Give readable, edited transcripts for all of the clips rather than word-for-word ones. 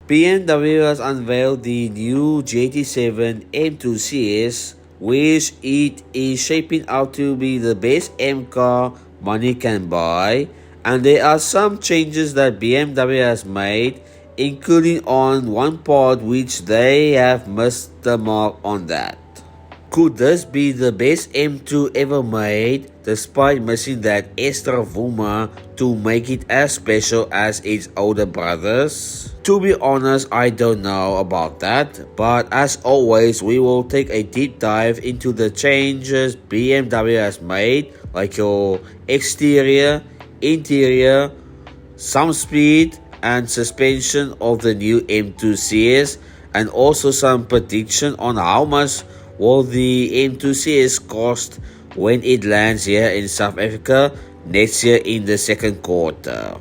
BMW has unveiled the new GT7 M2 CS, which it is shaping out to be the best M car money can buy, and there are some changes that BMW has made, including on one part which they have missed the mark on that. Could this be the best M2 ever made, despite missing that extra Vuma to make it as special as its older brothers? To be honest, I don't know about that, but as always, we will take a deep dive into the changes BMW has made, like your exterior, interior, some speed and suspension of the new M2 CS, and also some prediction on how much will the M2 CS cost when it lands here in South Africa next year in the second quarter.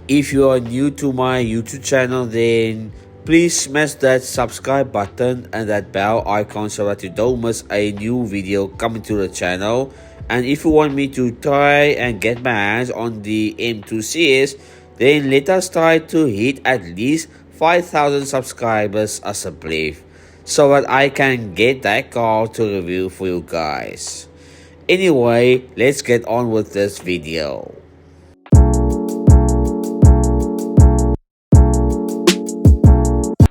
If you are new to my YouTube channel, then please smash that subscribe button and that bell icon so that you don't miss a new video coming to the channel. And if you want me to try and get my hands on the M2 CS, then let us try to hit at least 5,000 subscribers as a belief, so that I can get that car to review for you guys. Anyway, let's get on with this video.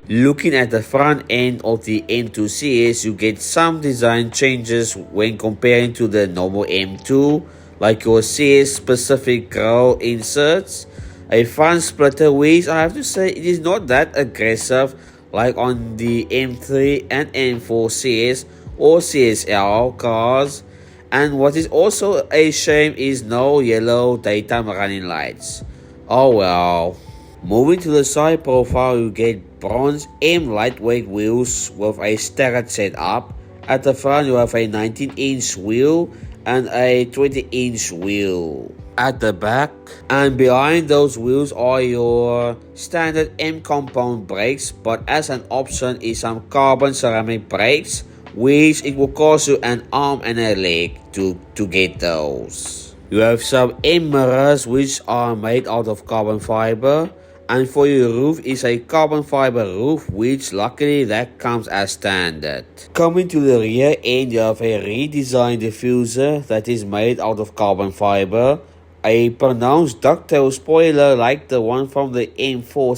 Looking at the front end of the M2 CS, you get some design changes when comparing to the normal M2, like your CS specific grille inserts, a front splitter, which I have to say it is not that aggressive like on the M3 and M4 CS or CSL cars. And what is also a shame is no yellow daytime running lights. Oh well. Moving to the side profile, you get bronze M lightweight wheels with a staggered setup. At the front you have a 19-inch wheel and a 20-inch wheel at the back, and behind those wheels are your standard M compound brakes, but as an option is some carbon ceramic brakes, which it will cost you an arm and a leg to get those. You have some M mirrors which are made out of carbon fiber, and for your roof is a carbon fiber roof, which luckily that comes as standard. Coming to the rear end, you have a redesigned diffuser that is made out of carbon fiber, a pronounced ducktail spoiler like the one from the M4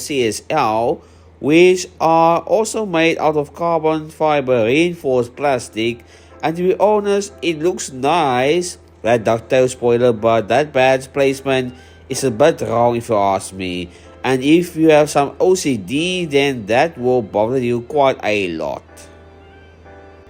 CSL, which are also made out of carbon fiber reinforced plastic, and to be honest, it looks nice, that ducktail spoiler, but that badge placement is a bit wrong if you ask me. And if you have some OCD, then that will bother you quite a lot.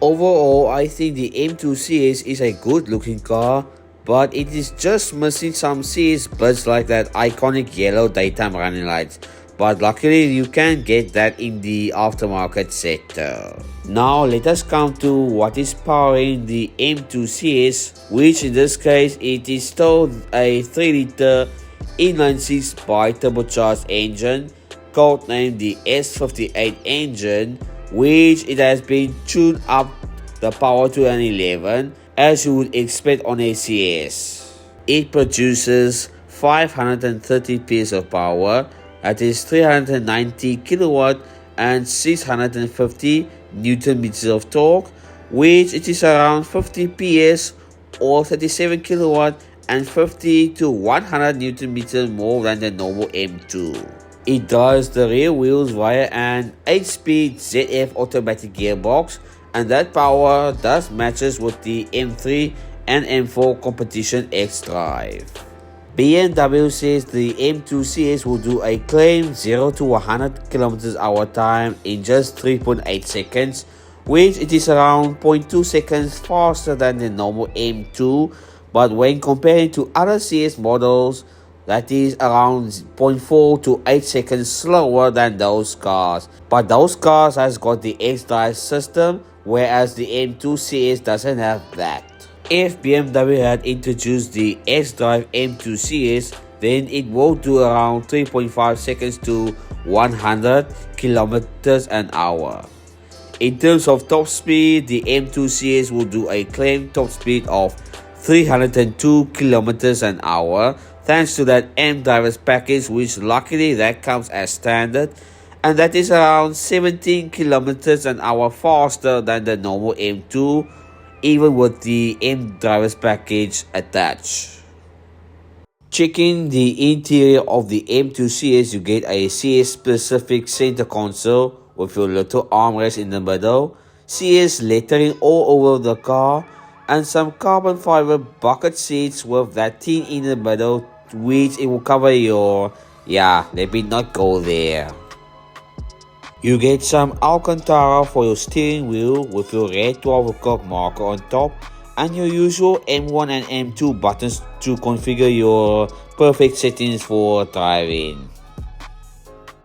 Overall, I think the M2 CS is a good looking car, but it is just missing some CS bits like that iconic yellow daytime running lights. But luckily you can get that in the aftermarket sector. Now let us come to what is powering the M2 CS, which in this case it is still a 3-liter inline-6 bi-turbocharged engine, codenamed the S58 engine, which it has been tuned up the power to an 11 as you would expect on a CS. It produces 530 PS of power, that is 390 kilowatt and 650 Newton meters of torque, which it is around 50 PS or 37 kilowatt and 50 to 100 Newton meters more than the normal M2. It drives the rear wheels via an 8-speed ZF automatic gearbox, and that power thus matches with the M3 and M4 competition X drive. BMW says the M2 CS will do a claimed 0 to 100 km/h time in just 3.8 seconds, which it is around 0.2 seconds faster than the normal M2, but when comparing to other CS models, that is around 0.4 to 8 seconds slower than those cars. But those cars has got the X-Drive system, whereas the M2 CS doesn't have that. If BMW had introduced the X-Drive M2 CS, then it will do around 3.5 seconds to 100 km/h. In terms of top speed, the M2 CS will do a claimed top speed of 302 km/h, thanks to that M drivers package, which luckily that comes as standard, and that is around 17 kilometers an hour faster than the normal M2, even with the M driver's package attached. Checking the interior of the M2 CS, you get a CS specific center console with your little armrest in the middle, CS lettering all over the car, and some carbon fiber bucket seats with that tin in the middle, which it will cover your, let me not go there. You get some Alcantara for your steering wheel with your red 12 o'clock marker on top, and your usual M1 and M2 buttons to configure your perfect settings for driving.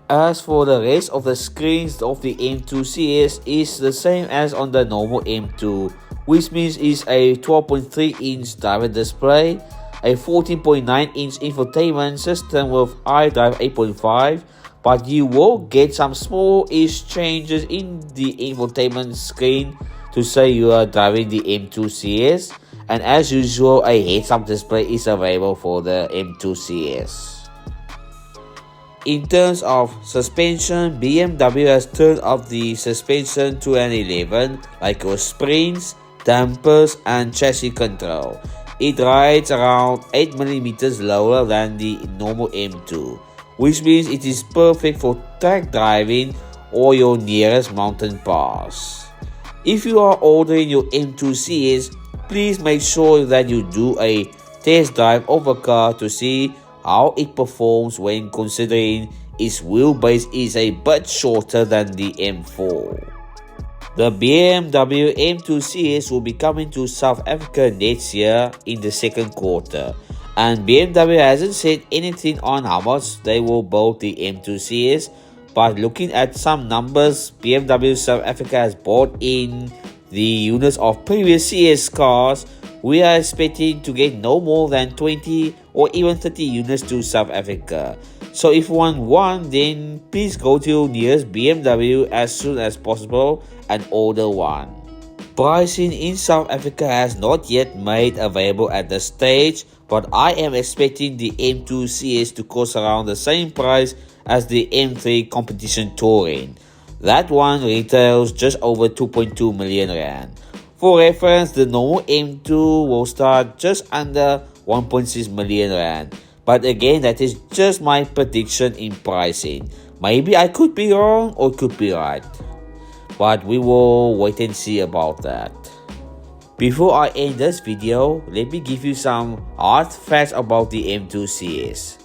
As for the rest of the screens of the M2 CS is the same as on the normal M2, which means it's a 12.3 inch driver display, a 14.9 inch infotainment system with iDrive 8.5, but you will get some small-ish changes in the infotainment screen to say you are driving the M2 CS, and as usual a heads-up display is available for the M2 CS. In terms of suspension, BMW has turned up the suspension to an 11, like your springs, dampers and chassis control. It rides around 8mm lower than the normal M2, which means it is perfect for track driving or your nearest mountain pass. If you are ordering your M2 CS, please make sure that you do a test drive of a car to see how it performs when considering its wheelbase is a bit shorter than the M4. The BMW M2 CS will be coming to South Africa next year in the second quarter, and BMW hasn't said anything on how much they will build the M2 CS, but looking at some numbers, BMW South Africa has bought in the units of previous CS cars. We are expecting to get no more than 20 or even 30 units to South Africa. So if you want one, then please go to your nearest BMW as soon as possible and order one. Pricing in South Africa has not yet made available at this stage, but I am expecting the M2 CS to cost around the same price as the M3 competition touring. That one retails just over 2.2 million rand. For reference, the normal M2 will start just under 1.6 million rand. But again, that is just my prediction in pricing. Maybe I could be wrong or could be right, but we will wait and see about that. Before I end this video, let me give you some hard facts about the M2 CS.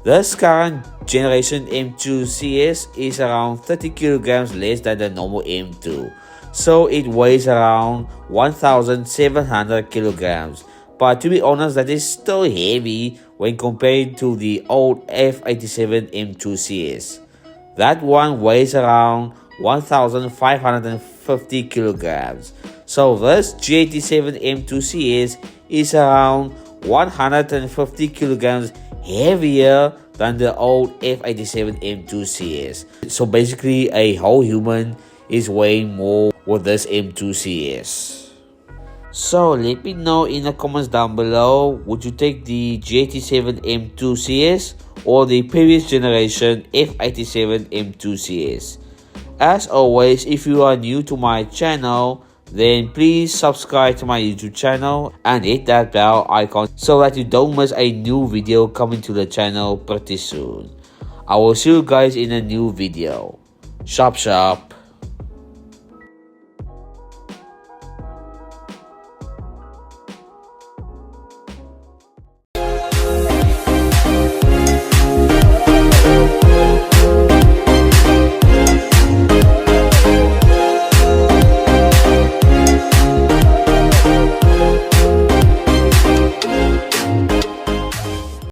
This current generation M2 CS is around 30 kilograms less than the normal M2, so it weighs around 1,700 kilograms. But to be honest, that is still heavy when compared to the old F87 M2 CS. That one weighs around 1,550 kilograms. So this G87 M2 CS is around 150 kilograms heavier than the old F87 M2 CS. So basically a whole human is weighing more with this M2 CS. So let me know in the comments down below, would you take the G87 M2 CS or the previous generation F87 M2 CS? As always, if you are new to my channel, then please subscribe to my YouTube channel and hit that bell icon so that you don't miss a new video coming to the channel pretty soon. I will see you guys in a new video. Sharp sharp.